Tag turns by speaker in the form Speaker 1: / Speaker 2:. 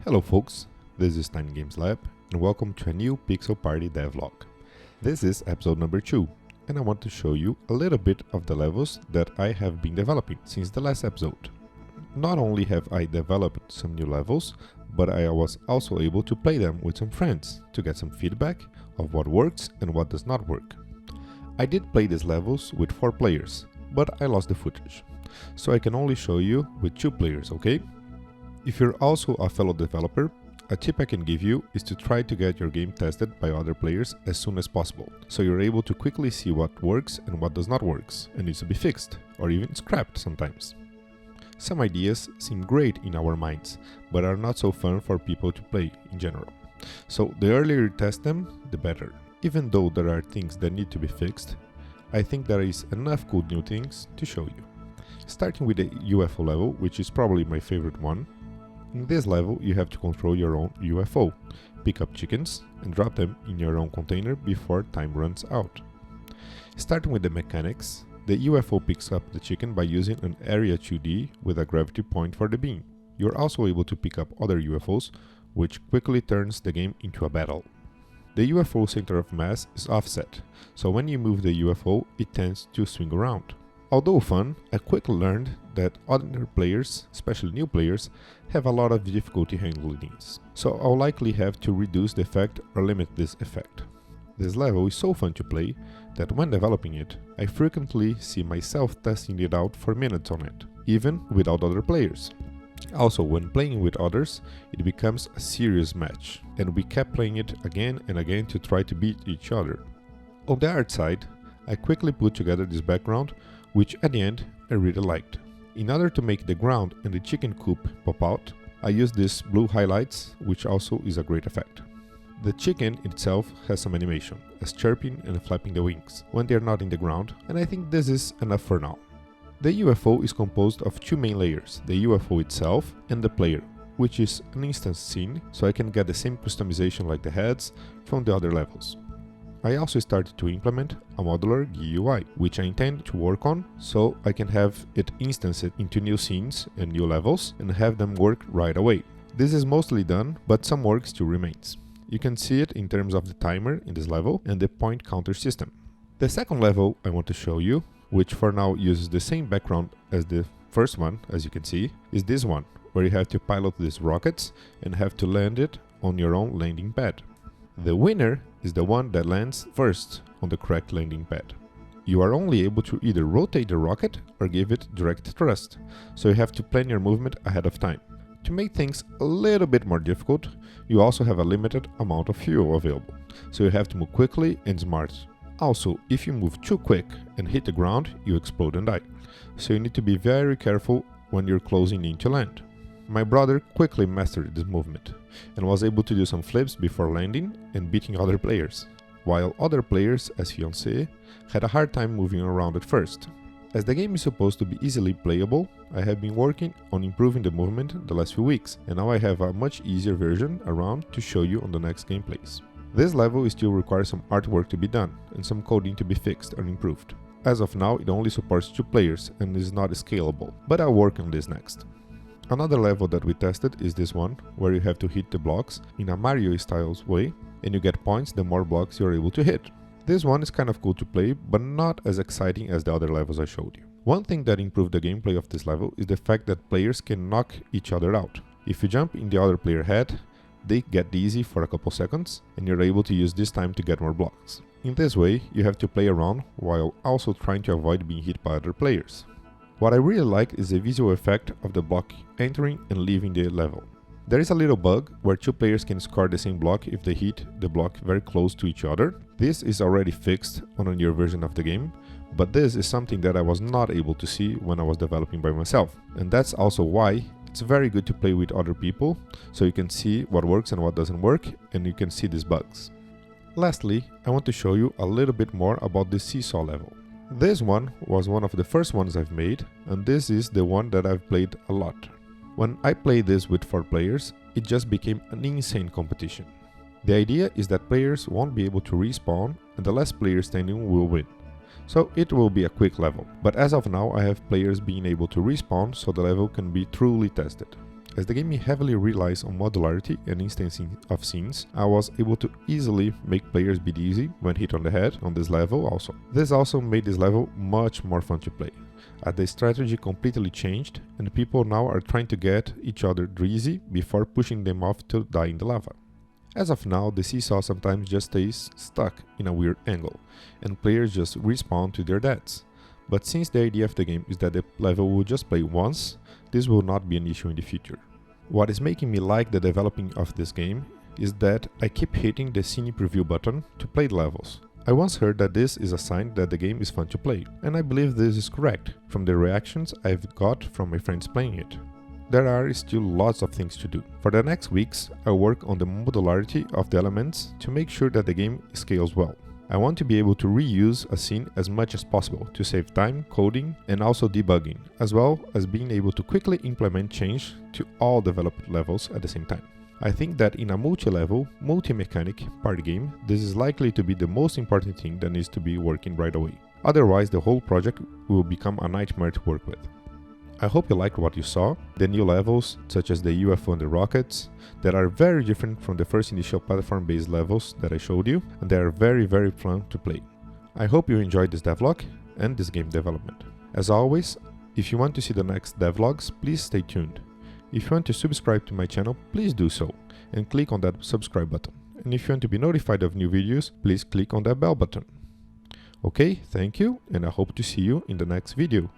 Speaker 1: Hello folks, this is Tiny Games Lab and welcome to a new PixelParty devlog. This is episode number 2 and I want to show you a little bit of the levels that I have been developing since the last episode. Not only have I developed some new levels, but I was also able to play them with some friends to get some feedback of what works and what does not work. I did play these levels with 4 players, but I lost the footage, so I can only show you with 2 players, okay? If you're also a fellow developer, a tip I can give you is to try to get your game tested by other players as soon as possible, so you're able to quickly see what works and what does not work and needs to be fixed, or even scrapped sometimes. Some ideas seem great in our minds, but are not so fun for people to play in general. So the earlier you test them, the better. Even though there are things that need to be fixed, I think there is enough cool new things to show you. Starting with the UFO level, which is probably my favorite one. In this level, you have to control your own UFO, pick up chickens and drop them in your own container before time runs out. Starting with the mechanics, the UFO picks up the chicken by using an area 2D with a gravity point for the beam. You're also able to pick up other UFOs, which quickly turns the game into a battle. The UFO center of mass is offset, so when you move the UFO, it tends to swing around. Although fun, I quickly learned that other players, especially new players, have a lot of difficulty handling these, so I'll likely have to reduce the effect or limit this effect. This level is so fun to play that when developing it, I frequently see myself testing it out for minutes on it, even without other players. Also, when playing with others, it becomes a serious match, and we kept playing it again and again to try to beat each other. On the art side, I quickly put together this background, which at the end I really liked. In order to make the ground and the chicken coop pop out, I used these blue highlights, which also is a great effect. The chicken itself has some animation, as chirping and flapping the wings when they are not in the ground, and I think this is enough for now. The UFO is composed of 2 main layers, the UFO itself and the player, which is an instance scene, so I can get the same customization like the heads from the other levels. I also started to implement a modular GUI, which I intend to work on so I can have it instanced into new scenes and new levels and have them work right away. This is mostly done, but some work still remains. You can see it in terms of the timer in this level and the point counter system. The second level I want to show you, which for now uses the same background as the first one, as you can see, is this one, where you have to pilot these rockets and have to land it on your own landing pad. The winner is the one that lands first on the correct landing pad. You are only able to either rotate the rocket or give it direct thrust, so you have to plan your movement ahead of time. To make things a little bit more difficult, you also have a limited amount of fuel available, so you have to move quickly and smart. Also, if you move too quick and hit the ground, you explode and die, so you need to be very careful when you're closing in to land. My brother quickly mastered this movement and was able to do some flips before landing and beating other players, while other players, as fiancé, had a hard time moving around at first. As the game is supposed to be easily playable, I have been working on improving the movement the last few weeks, and now I have a much easier version around to show you on the next gameplays. This level still requires some artwork to be done and some coding to be fixed and improved. As of now, it only supports 2 players and is not scalable, but I'll work on this next. Another level that we tested is this one, where you have to hit the blocks in a Mario style way, and you get points the more blocks you're able to hit. This one is kind of cool to play, but not as exciting as the other levels I showed you. One thing that improved the gameplay of this level is the fact that players can knock each other out. If you jump in the other player's head, they get dizzy for a couple seconds, and you're able to use this time to get more blocks. In this way, you have to play around while also trying to avoid being hit by other players. What I really like is the visual effect of the block entering and leaving the level. There is a little bug where 2 players can score the same block if they hit the block very close to each other. This is already fixed on a newer version of the game, but this is something that I was not able to see when I was developing by myself. And that's also why it's very good to play with other people, so you can see what works and what doesn't work, and you can see these bugs. Lastly, I want to show you a little bit more about the Seesaw level. This one was one of the first ones I've made, and this is the one that I've played a lot. When I played this with 4 players, it just became an insane competition. The idea is that players won't be able to respawn and the last player standing will win. So it will be a quick level, but as of now I have players being able to respawn so the level can be truly tested. As the game heavily relies on modularity and instancing of scenes, I was able to easily make players be dizzy when hit on the head on this level also. This also made this level much more fun to play, as the strategy completely changed and people now are trying to get each other dizzy before pushing them off to die in the lava. As of now, the Seesaw sometimes just stays stuck in a weird angle, and players just respawn to their deaths. But since the idea of the game is that the level will just play once, this will not be an issue in the future. What is making me like the developing of this game is that I keep hitting the scene preview button to play the levels. I once heard that this is a sign that the game is fun to play, and I believe this is correct from the reactions I've got from my friends playing it. There are still lots of things to do. For the next weeks, I'll work on the modularity of the elements to make sure that the game scales well. I want to be able to reuse a scene as much as possible to save time, coding, and also debugging, as well as being able to quickly implement change to all developed levels at the same time. I think that in a multi-level, multi-mechanic party game, this is likely to be the most important thing that needs to be working right away. Otherwise, the whole project will become a nightmare to work with. I hope you liked what you saw, the new levels, such as the UFO and the rockets, that are very different from the first initial platform-based levels that I showed you, and they are very fun to play. I hope you enjoyed this devlog and this game development. As always, if you want to see the next devlogs, please stay tuned. If you want to subscribe to my channel, please do so, and click on that subscribe button. And if you want to be notified of new videos, please click on that bell button. Okay, thank you, and I hope to see you in the next video.